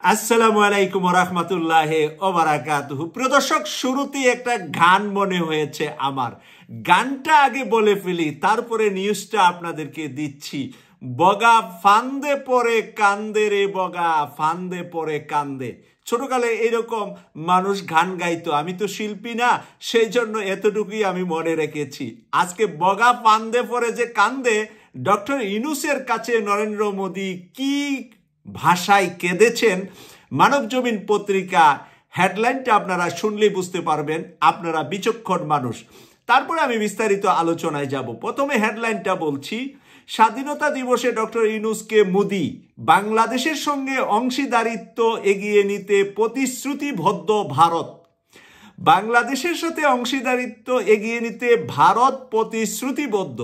আসসালামু আলাইকুম ওয়া রাহমাতুল্লাহি ওয়া বারাকাতুহু। প্রিয় দর্শক, শুরুতেই একটা গান মনে হয়েছে আমার। গানটা আগে বলে ফেলি, তারপরে নিউজটা আপনাদেরকে দিচ্ছি। বগা ফান্দে পড়ে কান্দে রে, বগা ফান্দে পড়ে কান্দে। ছোটকালে এরকম মানুষ গান গাইতো। আমি তো শিল্পী না, সেই জন্য এতটুকুই আমি মনে রেখেছি। আজকে বগা ফান্দে পড়ে যে কান্দে, ডক্টর ইউনূসের কাছে নরেন্দ্র মোদী কি ভাষায় কেঁদেছেন, মানবজমিন পত্রিকা হেডলাইনটা আপনারা শুনলেই বুঝতে পারবেন, আপনারা বিচক্ষণ মানুষ। তারপরে আমি বিস্তারিত আলোচনায় যাব। প্রথমে হেডলাইনটা বলছি, স্বাধীনতা দিবসে ডক্টর ইউনূসকে মোদী বাংলাদেশের সঙ্গে অংশীদারিত্ব এগিয়ে নিতে প্রতিশ্রুতিবদ্ধ ভারত। বাংলাদেশের সাথে অংশীদারিত্ব এগিয়ে নিতে ভারত প্রতিশ্রুতিবদ্ধ।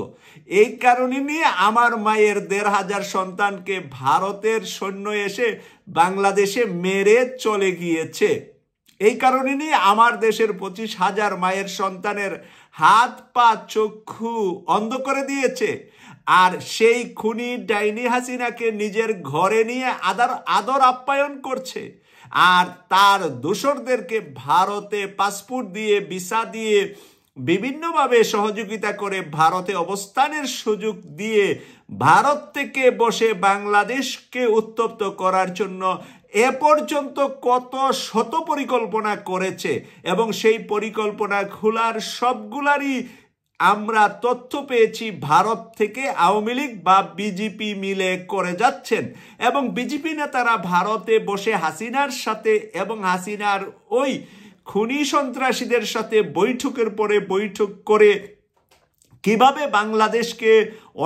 এই কারণে নিয়ে আমার মায়ের ১৫০০ সন্তানকে ভারতের সৈন্য এসে বাংলাদেশে মেরে চলে গিয়েছে। এই কারণে নিয়ে আমার দেশের ২৫,০০০ মায়ের সন্তানের হাত পা চক্ষু অন্ধ করে দিয়েছে। আর সেই খুনি ডাইনি হাসিনাকে নিজের ঘরে নিয়ে আদর আপ্যায়ন করছে। আর তার দোসরদেরকে ভারতে পাসপোর্ট দিয়ে, ভিসা দিয়ে, বিভিন্নভাবে সহযোগিতা করে ভারতে অবস্থানের সুযোগ দিয়ে ভারত থেকে বসে বাংলাদেশকে উত্তপ্ত করার জন্য এ পর্যন্ত কত শত পরিকল্পনা করেছে, এবং সেই পরিকল্পনা খোলার সবগুলারই আমরা তথ্য পেয়েছি ভারত থেকে আওয়ামী লীগ বা বিজেপি মিলে করে যাচ্ছেন। এবং বিজেপি নেতারা ভারতে বসে হাসিনার সাথে এবং হাসিনার ওই খুনি সন্ত্রাসীদের সাথে বৈঠকের পরে বৈঠক করে কিভাবে বাংলাদেশকে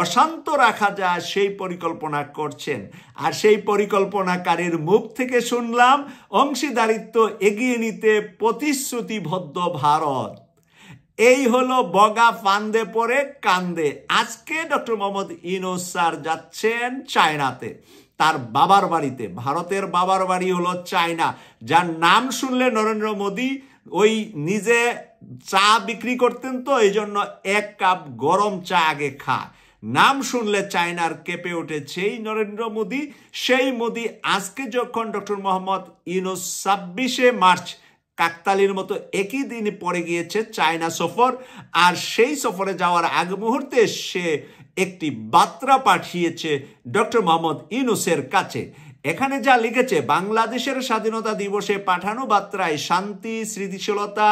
অশান্ত রাখা যায় সেই পরিকল্পনা করছেন। আর সেই পরিকল্পনাকারীর মুখ থেকে শুনলাম অংশীদারিত্ব এগিয়ে নিতে প্রতিশ্রুতিবদ্ধ ভারত। এই হলো বগা ফান্দে পড়ে কান্দে। আজকে ডক্টর মোহাম্মদ ইউনূস স্যার যাচ্ছেন চায়নাতে, তার বাবার বাড়িতে। ভারতের বাবার বাড়ি হলো চায়না, যার নাম শুনলে নরেন্দ্র মোদী ওই নিজে চা বিক্রি করতেন, তো এই জন্য ১ কাপ গরম চা আগে খায়। নাম শুনলে চায়নার কেঁপে উঠেছে এই নরেন্দ্র মোদী। সেই মোদী আজকে যখন ডক্টর মোহাম্মদ ইউনূস ২৬শে মার্চ কাকতালির মতো একই দিন পড়ে গিয়েছে চায়না সফর, আর সেই সফরে যাওয়ার আগ মুহূর্তে সে একটি বার্তা পাঠিয়েছে ডক্টর মোহাম্মদ ইউনূসের কাছে। এখানে যা লিখেছে, বাংলাদেশের স্বাধীনতা দিবসে পাঠানো বার্তায় শান্তি, স্থিতিশীলতা,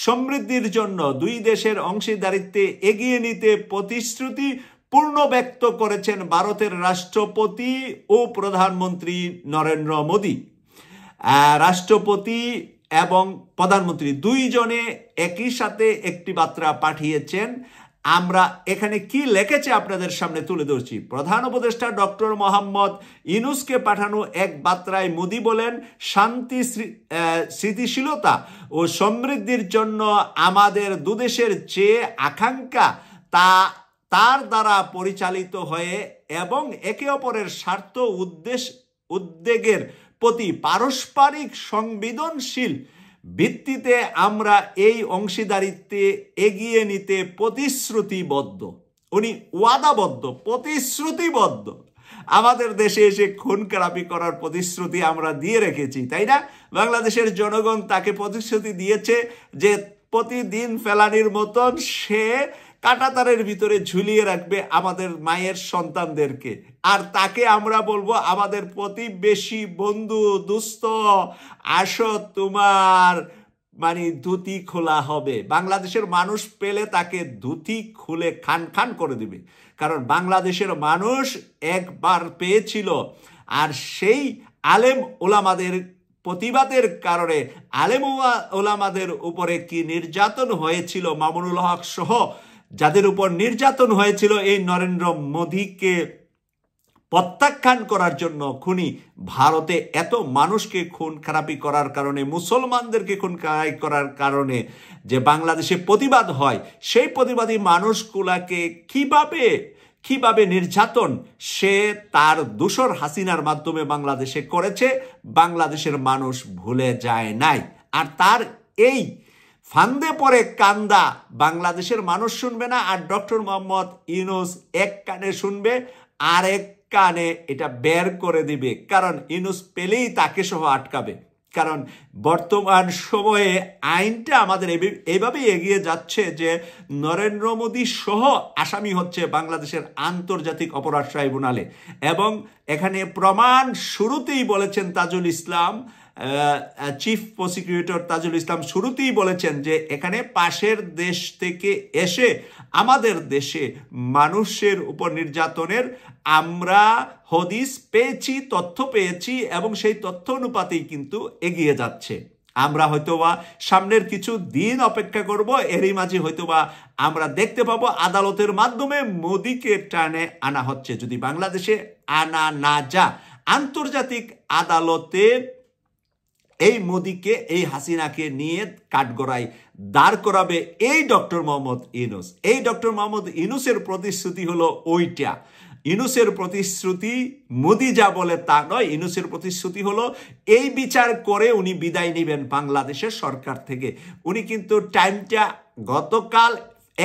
সমৃদ্ধির জন্য দুই দেশের অংশীদারিত্বে এগিয়ে নিতে প্রতিশ্রুতি পূর্ণ ব্যক্ত করেছেন ভারতের রাষ্ট্রপতি ও প্রধানমন্ত্রী নরেন্দ্র মোদী। রাষ্ট্রপতি এবং প্রধানমন্ত্রী দুইজনে একই সাথে একটি বার্তা পাঠিয়েছেন। আমরা এখানে কি লিখেছে আপনাদের সামনে তুলে ধরছি। প্রধান উপদেষ্টা ডক্টর মোহাম্মদ ইউনূসকে পাঠানো এক বার্তায় মোদী বলেন, শান্তি, স্থিতিশীলতা ও সমৃদ্ধির জন্য আমাদের দুদেশের যে আকাঙ্ক্ষা তার দ্বারা পরিচালিত হয়ে এবং একে অপরের স্বার্থ উদ্বেগের প্রতি পারস্পরিক সংবেদনশীল ভিত্তিতে আমরা এই অংশীদারিত্বে এগিয়ে নিতে প্রতিশ্রুতিবদ্ধ। উনি ওয়াদাবদ্ধ, প্রতিশ্রুতিবদ্ধ। আমাদের দেশে এসে খুন খারাপি করার প্রতিশ্রুতি আমরা দিয়ে রেখেছি, তাই না? বাংলাদেশের জনগণ তাকে প্রতিশ্রুতি দিয়েছে যে প্রতিদিন ফেলানির মতন সে কাঁটাতারের ভিতরে ঝুলিয়ে রাখবে আমাদের মায়ের সন্তানদেরকে। আর তাকে আমরা বলবো, আমাদের প্রতিবেশী বন্ধু দুস্থ, আসো তোমার ধুতি খোলা হবে। বাংলাদেশের মানুষ পেলে তাকে ধুতি খুলে খান খান করে দিবে, কারণ বাংলাদেশের মানুষ একবার পেয়েছিল। আর সেই আলেম ওলামাদের প্রতিবাদের কারণে আলেম ওলামাদের উপরে কি নির্যাতন হয়েছিল, মামুনুল হক সহ যাদের উপর নির্যাতন হয়েছিল, এই নরেন্দ্র মোদীকে প্রত্যাখ্যান করার জন্য খুনি ভারতে এত মানুষকে খুন খারাপি করার কারণে, মুসলমানদেরকে খুন খারাপি করার কারণে যে বাংলাদেশে প্রতিবাদ হয়, সেই প্রতিবাদী মানুষগুলাকে কিভাবে নির্যাতন সে তার দোসর হাসিনার মাধ্যমে বাংলাদেশে করেছে, বাংলাদেশের মানুষ ভুলে যায় নাই। আর তার এই ফান্দে পড়ে কান্দা বাংলাদেশের মানুষ শুনবে না। আর ডক্টর মোহাম্মদ ইউনূস এক কানে শুনবে, আর এক কানে এটা বের করে দিবে, কারণ ইউনূস পেলেই তাকে সহ আটকাবে। কারণ বর্তমান সময়ে আইনটা আমাদের এইভাবেই এগিয়ে যাচ্ছে যে নরেন্দ্র মোদী সহ আসামি হচ্ছে বাংলাদেশের আন্তর্জাতিক অপরাধ ট্রাইব্যুনালে। এবং এখানে প্রমাণ শুরুতেই বলেছেন তাজুল ইসলাম, চিফ প্রসিকিউটর তাজুল ইসলাম শুরুতেই বলেছেন যে এখানে পাশের দেশ থেকে এসে আমাদের দেশে মানুষের উপর নির্যাতনের আমরা হদিস পেয়েছি, তথ্য পেয়েছি, এবং সেই তথ্য অনুপাতেই কিন্তু এগিয়ে যাচ্ছে। আমরা হয়তোবা সামনের কিছু দিন অপেক্ষা করব, এরই মাঝে হয়তোবা আমরা দেখতে পাবো আদালতের মাধ্যমে মোদিকে টানে আনা হচ্ছে। যদি বাংলাদেশে আনা না যা, আন্তর্জাতিক আদালতে এই মোদিকে, এই হাসিনাকে নিয়ে কাঠগড়ায় দাঁড় করাবে এই ডক্টর মোহাম্মদ ইউনূস। এই ডক্টর মোহাম্মদ ইউনূসের প্রতিশ্রুতি হলো ওইটা। ইউনূসের প্রতিশ্রুতি মোদি যা বলে তা নয়। ইউনূসের প্রতিশ্রুতি হলো এই বিচার করে উনি বিদায় নেবেন বাংলাদেশের সরকার থেকে। উনি কিন্তু টাইমটা গতকাল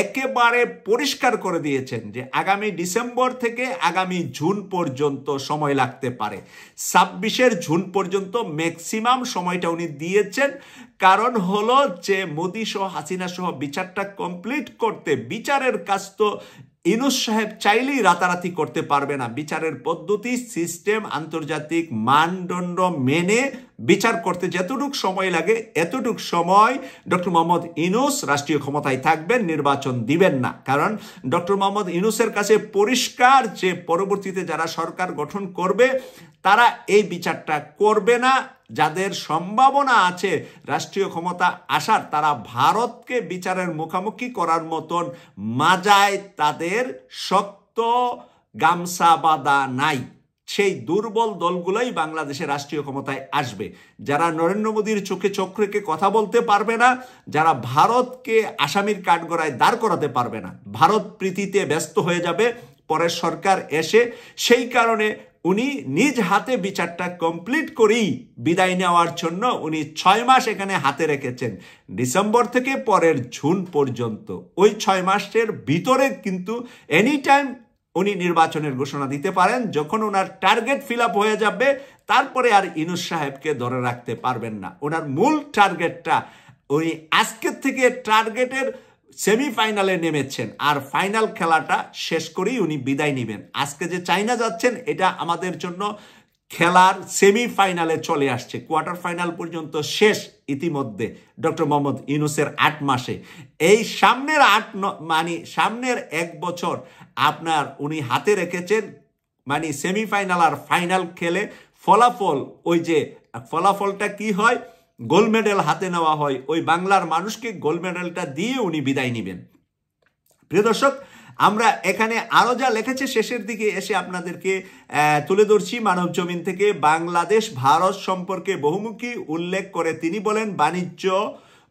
একেবারে পরিষ্কার করে দিয়েছেন যে আগামী ডিসেম্বর থেকে আগামী জুন পর্যন্ত সময় লাগতে পারে। 26 জুন পর্যন্ত ম্যাক্সিমাম সময়টা উনি দিয়েছেন। কারণ হলো যে মোদি সহ হাসিনা সহ বিচারটা কমপ্লিট করতে, বিচারের কাজ তো ইউনূস সাহেব চাইলেই রাতারাতি করতে পারবে না। বিচারের পদ্ধতি, সিস্টেম, আন্তর্জাতিক মানদণ্ড মেনে বিচার করতে যতটুক সময় লাগে এতটুক সময় ডক্টর মোহাম্মদ ইউনূস রাষ্ট্রীয় ক্ষমতায় থাকবেন, নির্বাচন দিবেন না। কারণ ডক্টর মোহাম্মদ ইউনূসের কাছে পরিষ্কার যে পরবর্তীতে যারা সরকার গঠন করবে তারা এই বিচারটা করবে না। যাদের সম্ভাবনা আছে রাষ্ট্রীয় ক্ষমতা আসার, তারা ভারতকে বিচারের মুখোমুখি করার মতন মাজায় তাদের শক্ত গামছা বাঁধা নাই। সেই দুর্বল দলগুলোই বাংলাদেশে রাষ্ট্রীয় ক্ষমতায় আসবে। যারা নরেন্দ্র মোদীর চোখে চোখ রেখে কথা বলতে পারবে না, যারা ভারতকে আসামির কাঠগড়ায় দাঁড় করাতে পারবে না, ভারত প্রীতিতে ব্যস্ত হয়ে যাবে পরের সরকার এসে। সেই কারণে উনি নিজ হাতে বিচারটা কমপ্লিট করেই বিদায় নেওয়ার জন্য উনি 6 মাস এখানে হাতে রেখেছেন, ডিসেম্বর থেকে পরের জুন পর্যন্ত। ওই 6 মাসের ভিতরে কিন্তু এনি টাইম উনি নির্বাচনের ঘোষণা দিতে পারেন। যখন ওনার টার্গেট ফিল আপ হয়ে যাবে তারপরে আর ইউনূস সাহেবকে ধরে রাখতে পারবেন না। ওনার মূল টার্গেটটা উনি আজকের থেকে টার্গেটের সেমিফাইনালে নেমেছেন, আর ফাইনাল খেলাটা শেষ করেই উনি বিদায় নেবেন। আজকে যে চাইনা যাচ্ছেন এটা আমাদের জন্য খেলার সেমিফাইনালে চলে আসছে, কোয়ার্টার ফাইনাল পর্যন্ত শেষ ইতিমধ্যে ডক্টর মোহাম্মদ ইউনূসের 8 মাসে। এই সামনের সামনের 1 বছর আপনার উনি হাতে রেখেছেন, মানে সেমিফাইনাল আর ফাইনাল খেলে ফলাফল, ওই যে ফলাফলটা কি হয়, গোল্ড মেডেল হাতে নেওয়া হয়, ওই বাংলার মানুষকে গোল্ড মেডেলটা দিয়ে উনি বিদায় নেবেন। প্রিয় দর্শক, আমরা এখানে আরো যা লিখেছে শেষের দিকে এসে আপনাদেরকে তুলে ধরছি মানব জমিন থেকে। বাংলাদেশ ভারত সম্পর্কে বহুমুখী উল্লেখ করে তিনি বলেন, বাণিজ্য,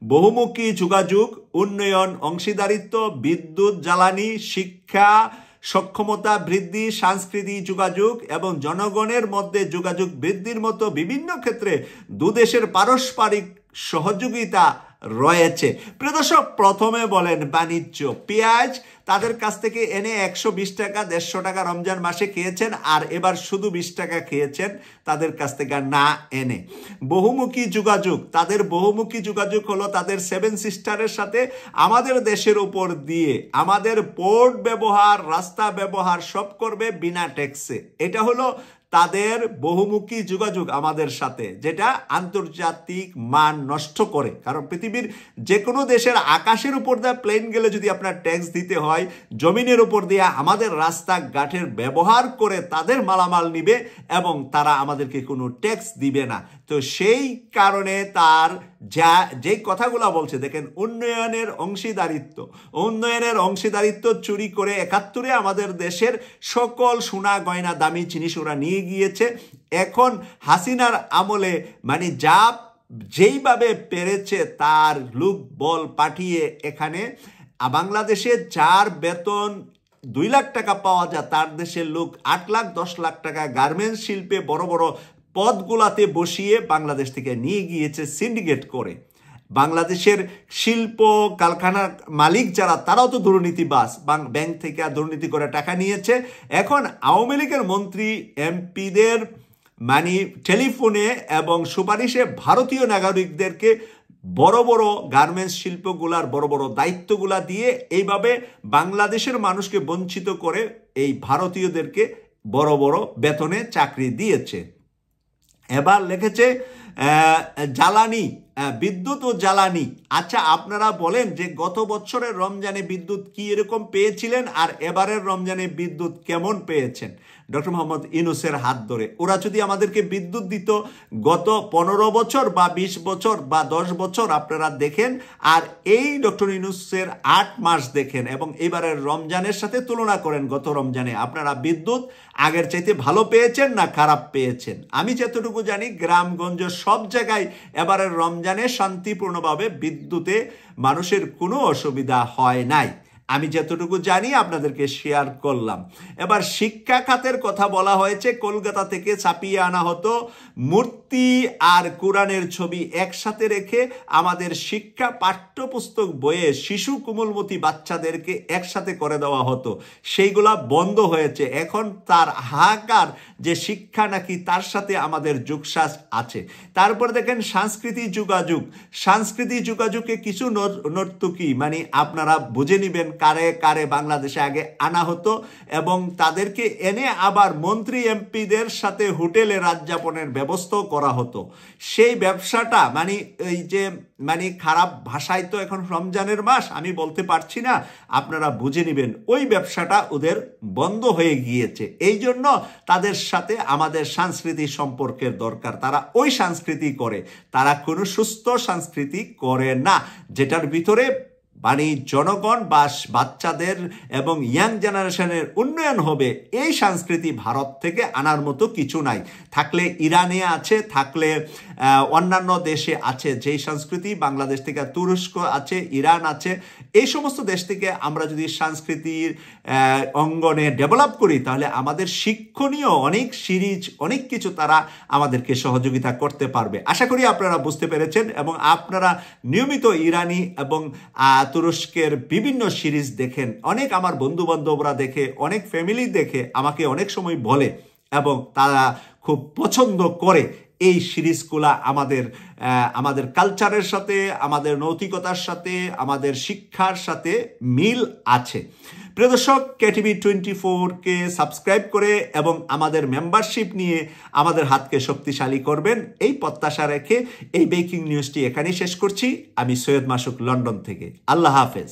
বহুমুখী যোগাযোগ, উন্নয়ন, অংশীদারিত্ব, বিদ্যুৎ, জ্বালানি, শিক্ষা, সক্ষমতা বৃদ্ধি, সাংস্কৃতিক যোগাযোগ এবং জনগণের মধ্যে যোগাযোগ বৃদ্ধির মতো বিভিন্ন ক্ষেত্রে দুদেশের পারস্পরিক সহযোগিতা রয়েছে। প্রিয় দর্শক, প্রথমে বলেন বাণিজ্য। পেঁয়াজ তাদের কাছ থেকে এনে 120 টাকা 150 টাকা রমজান মাসে খেয়েছেন, আর এবার শুধু 20 টাকা খেয়েছেন তাদের কাছ থেকে না এনে। বহুমুখী যোগাযোগ, তাদের বহুমুখী যোগাযোগ হলো তাদের 7 সিস্টারের সাথে আমাদের দেশের উপর দিয়ে আমাদের পোর্ট ব্যবহার, রাস্তা ব্যবহার সব করবে বিনা ট্যাক্সে। এটা হলো তাদের বহুমুখী যোগাযোগ আমাদের সাথে, যেটা আন্তর্জাতিক মান নষ্ট করে। কারণ পৃথিবীর যে কোনো দেশের আকাশের উপর দিয়ে প্লেন গেলে যদি আপনার ট্যাক্স দিতে হয়, জমিনের উপর দিয়ে আমাদের রাস্তাঘাটের ব্যবহার করে তাদের মালামাল নিবে এবং তারা আমাদেরকে কোনো ট্যাক্স দিবে না। তো সেই কারণে তার যে কথাগুলো বলছে দেখেন, উন্নয়নের অংশীদারিত্ব চুরি করে 71-এ আমাদের দেশের সকল সোনা গয়না দামি জিনিস ওরা নিয়ে গিয়েছে। এখন হাসিনার আমলে মানে যেইভাবে পেরেছে তার লোক বল পাঠিয়ে এখানে বাংলাদেশে যার বেতন 2 লাখ টাকা পাওয়া যায়, তার দেশের লোক 8 লাখ 10 লাখ টাকা গার্মেন্টস শিল্পে বড় বড় পদগুলাতে বসিয়ে বাংলাদেশ থেকে নিয়ে গিয়েছে সিন্ডিকেট করে। বাংলাদেশের শিল্প কারখানার মালিক যারা, তারাও তো দুর্নীতিবাজ, ব্যাংক থেকে দুর্নীতি করে টাকা নিয়েছে। এখন আওয়ামী লীগের মন্ত্রী এমপিদের মানে টেলিফোনে এবং সুপারিশে ভারতীয় নাগরিকদেরকে বড় বড় গার্মেন্টস শিল্পগুলার বড় বড় দায়িত্বগুলা দিয়ে এইভাবে বাংলাদেশের মানুষকে বঞ্চিত করে এই ভারতীয়দেরকে বড় বড় বেতনে চাকরি দিয়েছে। এবার লিখেছে জ্বালানি, বিদ্যুৎ ও জ্বালানি। আচ্ছা, আপনারা বলেন যে গত বছরের রমজানে বিদ্যুৎ কি এরকম পেয়েছিলেন আর এবারের রমজানে বিদ্যুৎ কেমন পেয়েছেন? ডক্টর মোহাম্মদ ইউনূসের হাত ধরে ওরা যদি আমাদেরকে বিদ্যুৎ দিত গত 15 বছর বা 20 বছর বা 10 বছর আপনারা দেখেন, আর এই ডক্টর ইউনূসের 8 মাস দেখেন এবং এবারের রমজানের সাথে তুলনা করেন, গত রমজানে আপনারা বিদ্যুৎ আগের চাইতে ভালো পেয়েছেন না খারাপ পেয়েছেন? আমি যতটুকু জানি গ্রামগঞ্জ সব জায়গায় এবারের রমজানে শান্তিপূর্ণভাবে বিদ্যুতে মানুষের কোনো অসুবিধা হয় নাই। আমি যতটুকু জানি আপনাদেরকে শেয়ার করলাম। এবার শিক্ষা খাতের কথা বলা হয়েছে। কলকাতা থেকে ছাপিয়ে আনা হতো মূর্তি আর কোরআনের ছবি একসাথে রেখে আমাদের শিক্ষা পাঠ্যপুস্তক বইয়ে শিশু কোমলমতি বাচ্চাদেরকে একসাথে করে দেওয়া হতো, সেইগুলা বন্ধ হয়েছে। এখন তার হাহাকার যে শিক্ষা নাকি তার সাথে আমাদের যোগসাজ আছে। তারপর দেখেন সাংস্কৃতিক যোগাযোগ, সাংস্কৃতিক যোগাযোগে কিছু নর্তকী মানে আপনারা বুঝে নেবেন কারে কারে বাংলাদেশে আগে আনা হতো এবং তাদেরকে এনে আবার মন্ত্রী এমপিদের সাথে হোটেলে রাত যাপনের ব্যবস্থাও করা হতো। সেই ব্যবসাটা মানে এই যে মানে খারাপ ভাষায় তো এখন রমজানের মাস আমি বলতে পারছি না, আপনারা বুঝে নেবেন ওই ব্যবসাটা ওদের বন্ধ হয়ে গিয়েছে। এই জন্য তাদের সাথে আমাদের সাংস্কৃতিক সম্পর্কের দরকার। তারা ওই সংস্কৃতি করে, তারা কোনো সুস্থ সংস্কৃতি করে না যেটার ভিতরে মানে জনগণ বা বাচ্চাদের এবং ইয়াং জেনারেশনের উন্নয়ন হবে। এই সংস্কৃতি ভারত থেকে আনার মতো কিছু নাই। থাকলে ইরানে আছে, থাকলে অন্যান্য দেশে আছে যেই সংস্কৃতি, বাংলাদেশ থেকে তুরস্ক আছে, ইরান আছে। এই সমস্ত দেশ থেকে আমরা যদি সংস্কৃতির অঙ্গনে ডেভেলপ করি তাহলে আমাদের শিক্ষণীয় অনেক সিরিজ, অনেক কিছু তারা আমাদেরকে সহযোগিতা করতে পারবে। আশা করি আপনারা বুঝতে পেরেছেন এবং আপনারা নিয়মিত ইরানি এবং তুরস্কের বিভিন্ন সিরিজ দেখেন। অনেক আমার বন্ধু বান্ধবরা দেখে, অনেক ফ্যামিলি দেখে, আমাকে অনেক সময় বলে এবং তারা খুব পছন্দ করে। এই সিরিজগুলা আমাদের কালচারের সাথে, আমাদের নৈতিকতার সাথে, আমাদের শিক্ষার সাথে মিল আছে। প্রিয় দর্শক, কেটিভি 24-কে সাবস্ক্রাইব করে এবং আমাদের মেম্বারশিপ নিয়ে আমাদের হাতকে শক্তিশালী করবেন, এই প্রত্যাশা রেখে এই ব্রেকিং নিউজটি এখানেই শেষ করছি। আমি সৈয়দ মাসুক, লন্ডন থেকে। আল্লাহ হাফেজ।